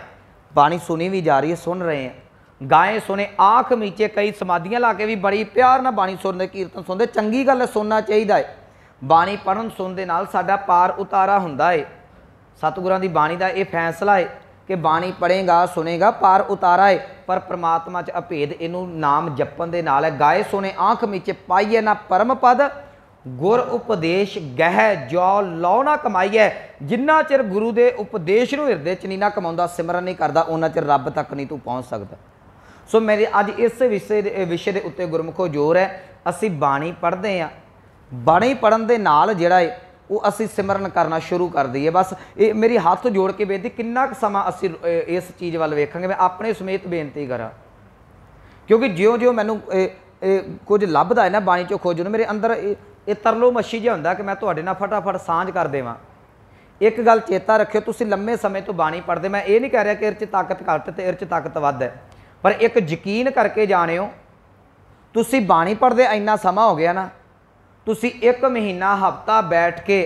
बाणी सुनी भी जा रही है, सुन रहे हैं। गाए सुने आँख मीचे, कई समाधियां ला के भी बड़ी प्यार नाल बाणी सुनते, कीर्तन सुनते। चंगी गल है, सुनना चाहिए है। बाणी पढ़न सुन दे नाल साडा पार उतारा हुंदा है। सतगुरां दी बाणी दा ये फैसला है कि बाणी पढ़ेगा सुनेगा पार उतारा है। पर परमात्मा च अभेद इनू नाम जपन दे नाल है। गाए सुने आँख मीचे पाईए ना परम पद, गुर उपदेश गह जो लौ ना कमाईए। जिन्ना चिर गुरु दे उपदेश नूं हिरदे च नहीं ना कमाउंदा, सिमरन नहीं करदा, उन्ना चिर रब तक नहीं तू पहुँच सकदा। सो मेरे अज इस विषय के उत्ते गुरमुखो जोर है। असी बाणी पढ़ते हैं, बाणी पढ़न दे नाल जिहड़ा है वो असी सिमरन करना शुरू कर दईए। बस ये मेरी हाथ जोड़ के बेनती, किन्ना क समा असी इस चीज़ वाल वेखांगे। मैं अपने समेत बेनती करा, क्योंकि ज्यों ज्यों मैनू कुछ लभदा है ना बाणी चों खोज, मेरे अंदर ये तरलो मच्छी जिहा हुंदा कि मैं तुहाडे नाल फटाफट सांझ कर देवां। एक गल चेता रखियो, तुसीं लंबे समय तो बाणी पढ़दे, मैं ये नहीं कह रहा कि इहदे च ताकत घट ते इहदे च ताकत वध है, पर एक यकीन करके जाणिओ, तुसीं बाणी पढ़दे इन्ना समा हो गया ना, तुसीं एक महीना हफ्ता बैठ के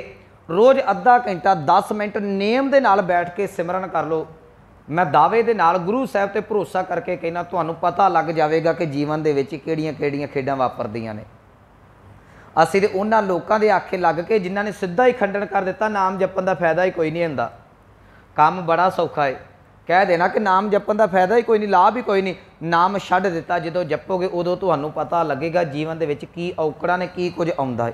रोज़ अद्धा घंटा 10 मिनट नेम दे नाल बैठ के सिमरन कर लो। मैं दावे दे नाल गुरु साहब ते भरोसा करके कहना, तुहानूं पता लग जाएगा कि जीवन दे विच किहड़ियां किहड़ियां खेडां वापरदियां ने। असीं ते उन्हां लोकां दे आखे लग के जिन्हां ने सिद्धा ही खंडन कर दिता, नाम जपन दा फायदा ही कोई नहीं हुंदा, काम बड़ा सौखा है। कह देना कि नाम जपन का फायदा ही कोई नहीं, लाभ ही कोई नहीं, नाम छड्ड दिता, जो जपोगे उदों तुहानूं पता लगेगा जीवन दे विच की औकड़ां ने, की कुछ आउंदा है।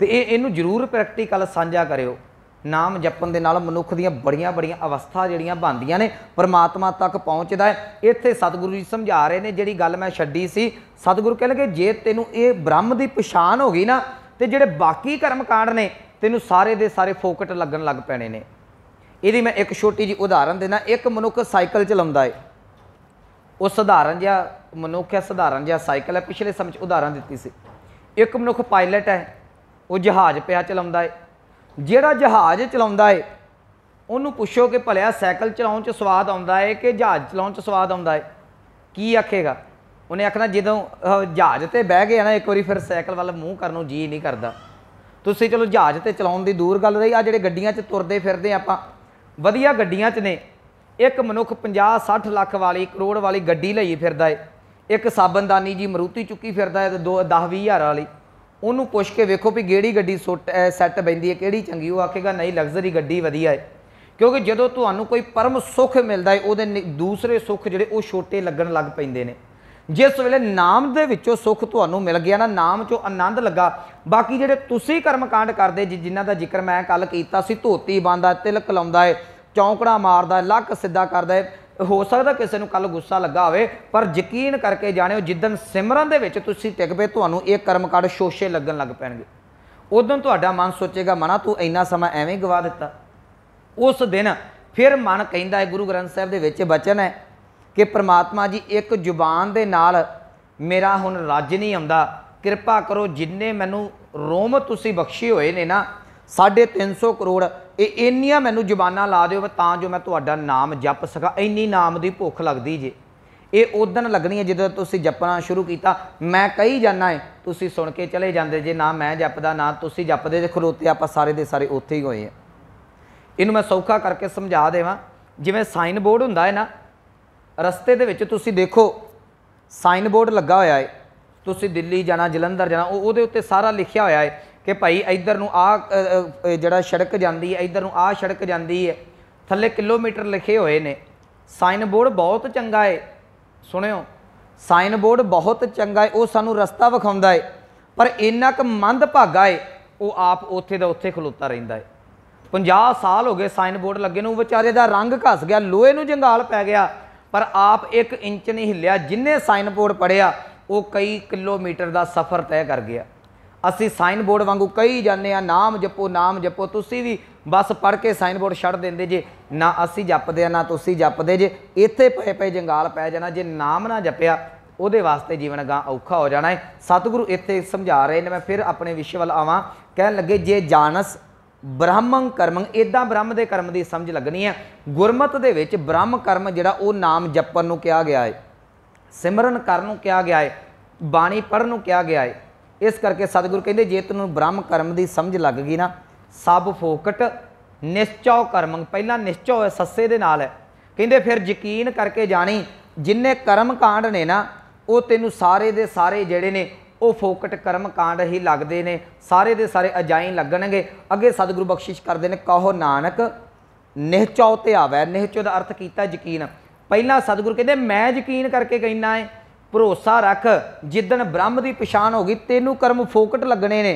तो इनू जरूर प्रैक्टिकल साझा करियो। नाम जपन दे नाल मनुख दीयां बड़ियां बड़ियां अवस्था जिहड़ियां बनदियां ने, परमात्मा तक पहुँचदा है। इत्थे सतगुरु जी समझा रहे ने, जिहड़ी गल मैं छड्डी सी, सतगुरु कह लगे जे तैनूं ये ब्रह्म की पछाण हो गई ना, तो जिहड़े बाकी कर्म कांड ने तैनूं सारे दे सारे फोकट लगन लग पैणे ने। यदि मैं एक छोटी जी उदाहरण देना, एक मनुख साइकिल चलाउंदा है, वो सधारण जिहा मनुख है, सधारण जिहा साइकिल है, पिछले समय उदाहरण दी सी। एक मनुख पायलट है, वो जहाज़ पिया चलाउंदा है। जिहड़ा जहाज़ चलाउंदा है उन्होंने पुछो कि भलिया साइकिल चलाउण च स्वाद आउंदा है कि जहाज़ चलाउण च स्वाद आउंदा है, की आखेगा? उन्हें आखना जदों जहाज़ ते बह गया ना एक बारी, फिर साइकिल वाल मूँह करन नूं जी नहीं करदा। तुसीं चलो जहाज़ ते चलाउण दी दूर गल रही, आ जिहड़े गड्डियां च तुरदे फिरदे आपां वधिया गड्डियां च ने, एक मनुख 50-60 लाख वाली करोड़ वाली गड्डी लई फिरदा है, एक साबनदानी जी मरूती चुकी फिरदा है 10-20 हज़ार वाली। उन्होंने पुछ के वेखो भी किहड़ी गड्डी सैट बैंदी है, किहड़ी चंगी, वो आखेगा नहीं लग्जरी गड्डी वधिया है। क्योंकि जदों तुहानूं कोई परम सुख मिलता है, उहदे दूसरे सुख जिहड़े वो छोटे लगन लग पैंदे ने। जिस वेले नाम दे विचों सुख तुहानूं मिल गया ना, नाम चों आनंद लगा, बाकी जिहड़े तुसीं कर्म कांड करदे जिन्हां दा जिक्र मैं कल कीता सी, धोती पांदा, तिलक लाउंदा है, चौंकड़ा मारदा है, लक सीधा करदा है, हो सकदा किसी नूं कल गुस्सा लगा होवे, पर यकीन करके जाणिओ जिद्दन सिमरन दे विच तुसीं टिक पे, तुहानूं ये कर्म कांड शोशे लगन लग पैणगे। उदों तुहाडा मन सोचेगा, मना तू इन्ना समा एवें गवा दिता। उस दिन फिर मन कहंदा है, गुरु ग्रंथ साहिब दे विच वचन है कि परमात्मा जी एक जुबान दे नाल मेरा हुण रज नहीं आउंदा, किरपा करो जिन्ने मैनू रोम तुसीं बख्शे होए ने ना 350 करोड़, ये इन्नियां मैनू जुबानां ला दिओ तां जो मैं तुहाडा नाम जप सकां। इन्नी नाम की भुख लगदी जे, ये उदन लगनी है जदों तुसीं जपना शुरू किया। मैं कही जाना है, तुसीं सुन के चले जांदे जे, ना मैं जपदा ना तुसीं जपदे जे, खलोते आपां सारे दे सारे उत्थे ही होए हैं। इनू मैं सौखा करके समझा देवां, जिवें साइन बोर्ड हुंदा है ना, रस्ते दे विच तुसीं देखो साइन बोर्ड लगा होया है, तुसीं दिल्ली जाना जलंधर जाना, उहदे उत्ते सारा लिखिया होया है कि भाई इधर नूं आ जिहड़ा सड़क जांदी है, इधर नूं आ सड़क जांदी है, थल्ले किलोमीटर लिखे हुए ने। साइन बोर्ड बहुत चंगा है, सुनियो साइन बोर्ड बहुत चंगा है, वो सानू रस्ता विखाउंदा है, पर इन्ना क मंद भागा है वो आप उत्थे दा उत्थे खलोता रहिंदा है। 50 साल हो गए साइन बोर्ड लगे नूं, विचारे दा रंग घस गया, लोहे नूं जंगाल पै गया, पर आप 1 इंच नहीं हिलिया। जिन्हें साइन बोर्ड पढ़िया वो कई किलोमीटर का सफ़र तय कर गया। असी साइन बोर्ड वांगू कही जाने, नाम जपो नाम जपो, तुसी भी बस पढ़ के साइन बोर्ड छड़ देंदे जे, ना असी जपदे ना तुसी जपदे जे, इत्थे पे पे जंगाल पै जाना। जे नाम ना जपिया उहदे वास्ते जीवन गां औखा हो जाना है। सतगुरु इत्थे समझा रहे ने। मैं फिर अपने विषय वाल आवां, कहन लगे जे जानस ब्राह्मण कर्मं, इदां ब्रह्म के कर्म की समझ लगनी है। गुरमत दे विच ब्रह्म कर्म जिहड़ा वो नाम जपण नूं कहा गया है, सिमरन करन नूं कहा गया है, बाणी पढ़न नूं कहा गया है। इस करके सतगुरु कहंदे जे तैनूं ब्रह्म कर्म की समझ लग गई ना, सब फोकट निश्चौ कर्मं, पहला निश्चौ है सस्से दे नाल है, कहंदे फिर यकीन करके जानी जिन्ने कर्म कांड ने ना वो तेनू सारे दे सारे जिहड़े ने वो फोकट कर्म कांड ही लगते ने, सारे दे सारे अजाई लगणगे। अगे सतगुरु बख्शिश करते हैं, कहो नानक निहचौ ते आवै। निहचौ का अर्थ किया यकीन। पहला सतगुरु कहते मैं यकीन करके कहना है, भरोसा रख, जिदन ब्रह्म की पछाण होगी तेनू कर्म फोकट लगने ने।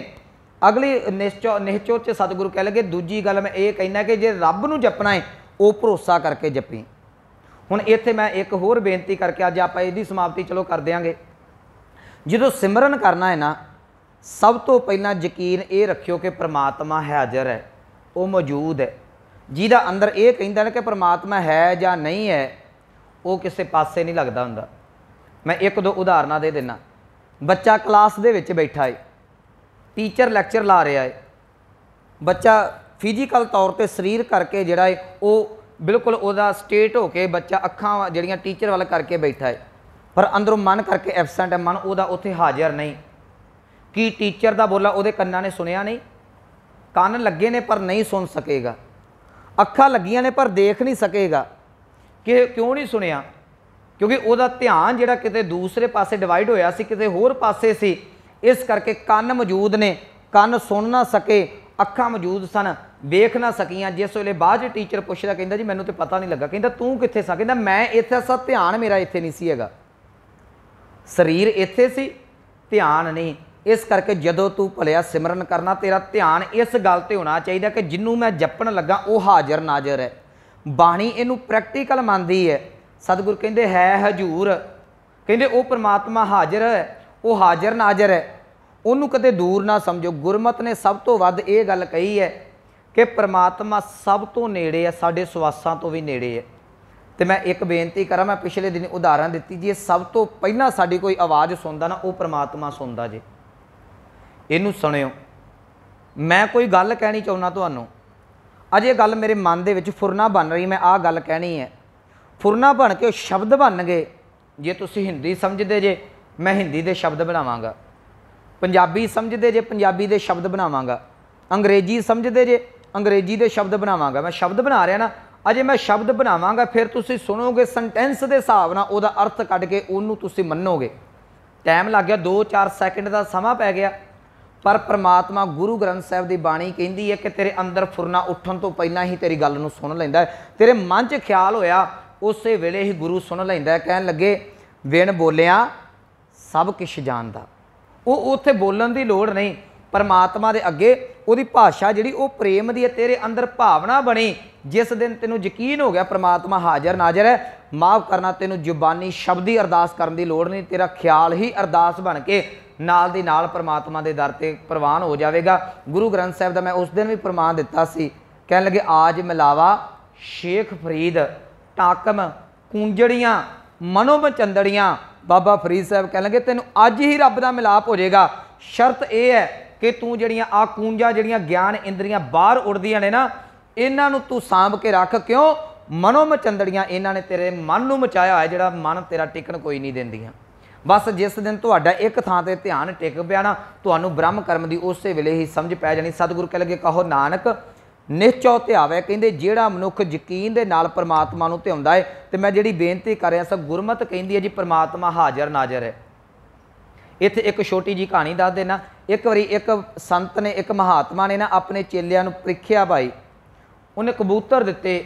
अगली निहचो च सतगुरु कह लगे दूजी गल मैं ये कहना कि जे रब नूं जपना है वो भरोसा करके जपी। हुण इत्थे मैं एक होर बेनती करके अज आपां इहदी समाप्ति चलो कर देंगे। जो सिमरन करना है ना, सब तो पहला यकीन ये रखियो कि परमात्मा हाज़र है, वो मौजूद है। जिहदा अंदर ये कहंदा कि परमात्मा है या नहीं है, वो किसी पासे नहीं लगता हुंदा। मैं एक दो उदाहरण दे देना। बच्चा क्लास दे विच बैठा है, टीचर लैक्चर ला रहा है, बच्चा फिजिकल तौर पर शरीर करके जिहड़ा है वो बिल्कुल उहदा स्टेट होके बच्चा अखां जिहड़ियां टीचर वाल करके बैठा है, पर अंदरों मन करके एबसेंट है, मन उहदा उत्थे हाज़र नहीं। कि टीचर दा बोला उहदे कन्नां ने सुनिया नहीं, कान लगे ने पर नहीं सुन सकेगा, अखां लगियां ने पर देख नहीं सकेगा। कि क्यों नहीं सुनिया? क्योंकि उहदा ध्यान जिहड़ा किते दूसरे पासे डिवाइड होया सी, किते होर पासे सी। इस करके कान मौजूद ने, कान सुन ना सके, अखां मौजूद सन, वेख ना सकियां। जिस वेले बाद टीचर पुछदा कहंदा जी मैनूं तो पता नहीं लगा, कहंदा तूं कित्थे सा? कहंदा मैं इत्थे सा, ध्यान मेरा इत्थे नहीं सी हैगा, शरीर इत्थे सी, ध्यान नहीं। इस करके जदों तू भलिया सिमरन करना, तेरा ध्यान इस गल ते होना चाहिए कि जिन्नू मैं जपण लगा वो हाज़र नाज़र है। बाणी इनू प्रैक्टिकल मानदी है। सतगुर कहंदे है हजूर, कहंदे वो परमात्मा हाज़र है, वो हाज़र नाज़र है, उन्होंने कदे दूर ना समझो। गुरमत ने सब तो वध ये गल कही है कि परमात्मा सब तो नेड़े है, साडे सवासां तो भी नेड़े है। तो मैं एक बेनती करा, मैं पिछले दिन उदाहरण दी जी, सब तो पहला साडी कोई आवाज़ सुनता ना, वो परमात्मा सुनता जे। इनू सुनियो, मैं कोई गल कहनी चाहुंदा तुहानूं, अजे गल मेरे मन दे विच फुरना बन रही, मैं आ गल कहनी है। फुरना बन के शब्द बन गए। जे तुसीं हिंदी समझदे जे, मैं हिंदी दे शब्द बनावांगा, पंजाबी समझदे जे, पंजाबी दे शब्द बनावांगा, अंग्रेजी समझदे जे, अंग्रेजी दे शब्द बनावांगा। मैं शब्द बना रहा ना, अजे मैं शब्द बनावांगा, फिर तुसीं सुनोगे सेंटेंस के हिसाब नाल उहदा अर्थ कढ के उहनूं तुसीं मन्नोगे। टाइम लग गया, 2-4 सैकंड का समा पै गया, पर परमात्मा गुरु ग्रंथ साहिब की बाणी कहती है कि तेरे अंदर फुरना उठन तो पहला ही तेरी गल नूं सुन लैंदा है। तेरे मन च ख्याल होया उस वेले ही गुरु सुन लैंदा है। कहन लगे बिन बोलिया सब किश जानदा। वो उत्थे बोलन की लोड़ नहीं, परमात्मा दे अगे उहदी भाषा जिहड़ी वो प्रेम दी है। तेरे अंदर भावना बनी, जिस दिन तेनों यकीन हो गया परमात्मा हाज़र नाज़र है, माफ़ करना तेनों जुबानी शब्दी अरदास करने की लोड़ नहीं, तेरा ख्याल ही अरदास बन के नाल दी नाल परमात्मा के दर ते प्रवान हो जाएगा। गुरु ग्रंथ साहिब का मैं उस दिन भी प्रमाण दिता सी, कह लगे आज मिलावा शेख फरीद, टाकम, कूंजड़ियाँ, मनोमचंदड़ियाँ। बाबा फरीद साहब कह लगे तेन अज ही रब का मिलाप हो जाएगा। शर्त यह है कि तू जड़ियाँ आ कूंजा जड़ियाँ ज्ञान इंद्रियां बाहर उड़दियां ने ना, इन्हों तू सांभ के रख। क्यों? मनोमचंदड़ियाँ इन्होंने तेरे मन नूं मचाया है, जिहड़ा मन तेरा टिकन कोई नहीं देंदियां। बस जिस दिन तुहाडा एक थां ते ध्यान टिक पिया ना, तुहानूं ब्रह्म कर्म की उस वेले ही समझ पै जानी। सतगुरु कह लगे कहो नानक निश्चौ ध्यावै। कहंदे जिहड़ा मनुख यकीन दे नाल परमात्मा नूं ध्याउंदा है। ते मैं जिहड़ी बेनती कर रहा सब गुरमत कहंदी है जी परमात्मा हाज़र नाज़र है। इत्थे एक छोटी जी कहानी दस देना। एक बारी एक संत ने, एक महात्मा ने ना अपने चेलियां नूं प्रीख्या पाई। उन्हें कबूतर दिते,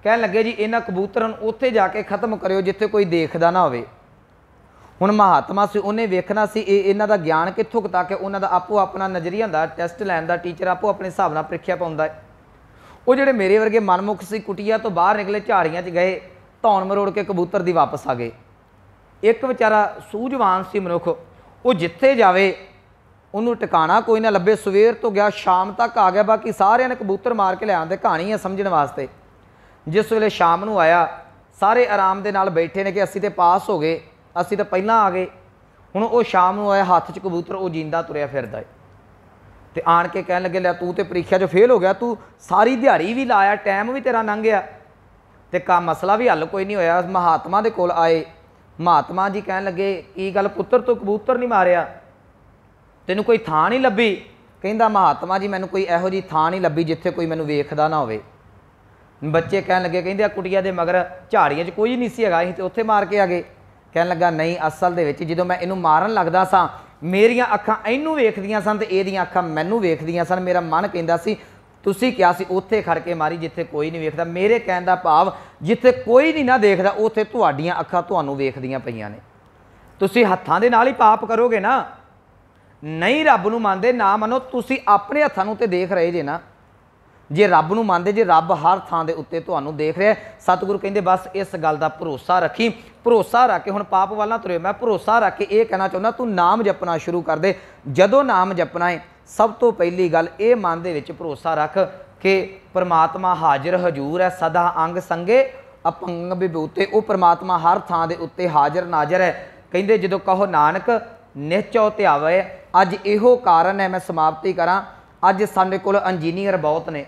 कहन लगे जी इन्हां कबूतरां नूं उत्थे जाके खत्म करियो जिथे कोई देखदा ना होवे। हुण महात्मा से उन्हें वेखना सी इन्हां दा ज्ञान कित्थों तक है, उन्हां दा आपो अपना नज़रिया हुंदा, टैसट लैण दा, टीचर आपो अपने हिसाब नाल प्रीख्या पाउंदा है। वो जिहड़े मेरे वर्गे मनमुख सी कुटिया तो बाहर निकले, झाड़ियां च गए, धौन मरोड़ के कबूतर दी वापस आ गए। एक बेचारा सूझवान सी मनुख, वो जिथे जावे उन्होंने टिकाणा कोई ना लभे। सवेर तो गया शाम तक आ गया, बाकी सारे ने कबूतर मार के लिया। कहानी है समझने वास्ते। जिस वेले शाम नूं आया, सारे आराम दे नाल बैठे ने कि असीं ते पास हो गए, असीं तो पहलां आ गए। हुण वो शाम नूं आया, हाथ च कबूतर, वो जींदा तुरिया फिरदा है। तो आन के कह लगे लै तू तो परीक्षा च फेल हो गया, तू सारी दिहाड़ी भी लाया, टाइम भी तेरा लंघ गया, तो का मसला भी हल कोई नहीं होया। महात्मा दे कोल आए, महात्मा जी कह लगे की गल पुत्र तो कबूतर नहीं मारिया, तेनू कोई थां नहीं लभी? कहंदा महात्मा जी मैनू कोई इहो जी थां नहीं लभी जिथे कोई मैनू वेखदा ना होवे। बच्चे कह लगे कहंदे कुटिया दे मगर झाड़ियां च कोई नहीं सी हैगा, असीं ते उत्थे मार के आ गए। कह लगा नहीं, असल दे विच जदों मैं इनू मारन लगदा सां मेरियां अखां इनू वेखदियां सन ते इहदियां अखां मैनू वेखदियां सन। मेरा मन कहंदा सी तुसीं किहा सी उत्थे खड़ के मारी जिथे कोई नहीं वेखदा। मेरे कहण दा भाव जिथे कोई नहीं ना देखदा उत्थे तुहाडीਆਂ अखां तुहानू वेखदियां पईयां ने। तुसीं हत्थां दे नाल ही पाप करोगे ना, नहीं रब नूं मंनदे ना मनो, तुसीं अपने हत्थां नूं ते देख रहे जे ना। जे रब नूं मंनदे जे रब हर थां दे उत्ते तुहानू देख रहा है। सतगुरु कहंदे बस इस गल दा भरोसा रखी, भरोसा रख के हुण पाप वाल ना तुरे। मैं भरोसा रख के ये कहना चाहुंदा तू नाम जपना शुरू कर दे। जदों नाम जपना है सब तो पहली गल ये मन दे विच भरोसा रख कि परमात्मा हाजिर हजूर है, सदा अंग संगे अपंग विभूते। वो परमात्मा हर थां दे उत्ते हाजिर नाजर है। कहंदे जदों कहो नानक निश्चौ ध्यावे। अज इहो कारण है, मैं समाप्ति करा, अज साडे कोल इंजीनियर बहुत ने,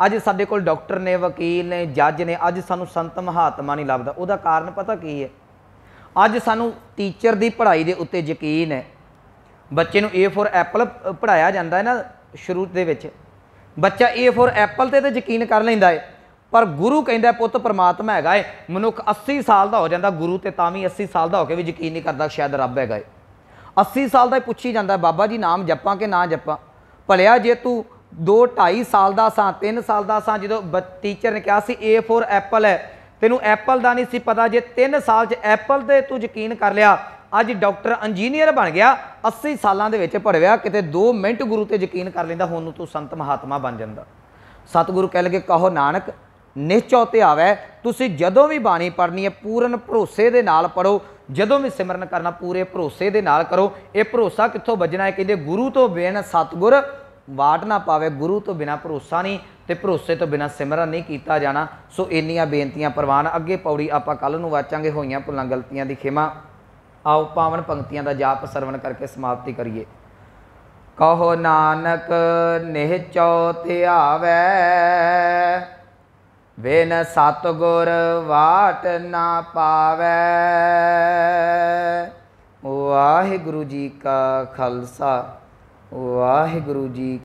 अज साडे कोल डॉक्टर ने, वकील ने, जज ने, अज सानू संत महात्मा नहीं लभदा। उहदा कारण पता की है? अज सानू टीचर की पढ़ाई के उत्ते यकीन है। बच्चे नूं ए फॉर एप्पल पढ़ाया जाता है ना शुरू दे विच, बच्चा ए फॉर एप्पल ते यकीन कर लैंदा है, पर गुरु कहंदा पुत्त परमात्मा हैगा है। मनुख 80 साल का हो जाता गुरु ते तां वी 80 साल का होकर भी यकीन नहीं करता शायद रब हैगा है। 80 साल का ही पुछी जाता बाबा जी नाम जपा कि ना जपा। भलिया जे तू 2-2.5 साल का सा, 3 साल का सा, जो टीचर ने कहा ए फॉर एप्पल है, तेनू एप्पल का नहीं सी पता, जे 3 साल च एप्पल ते तू यकीन कर लिया, अज डॉक्टर इंजीनियर बन गया, 80 सालों के पढ़िया किते 2 मिनट गुरु ते यकीन कर लेंदा, हुण तू संत महात्मा बन जांदा। सतगुरु कह लगे कहो नानक निश्चौ ध्यावै। तुसीं जदों भी बाणी पढ़नी है पूर्ण भरोसे दे नाल पढ़ो, जदों भी सिमरन करना पूरे भरोसे दे नाल करो। ये भरोसा कित्थों बजना है? कहते गुरु तो बिन सतगुर वाट ना पावे। गुरु तो बिना भरोसा नहीं, तो भरोसे तो बिना सिमरन नहीं किया जाना। सो इन्नियां बेनतियां प्रवान। अगे पौड़ी आपां कल नूं वाचांगे। होईयां भुलां गलतियां दी खिमा। आओ पावन पंक्तियां दा जाप सरवण करके समाप्ति करिए। कहो नानक निहचौ ध्यावै, बिन सतगुर वाट ना पावै। वाहिगुरु जी का खालसा, वाहिगुरु जी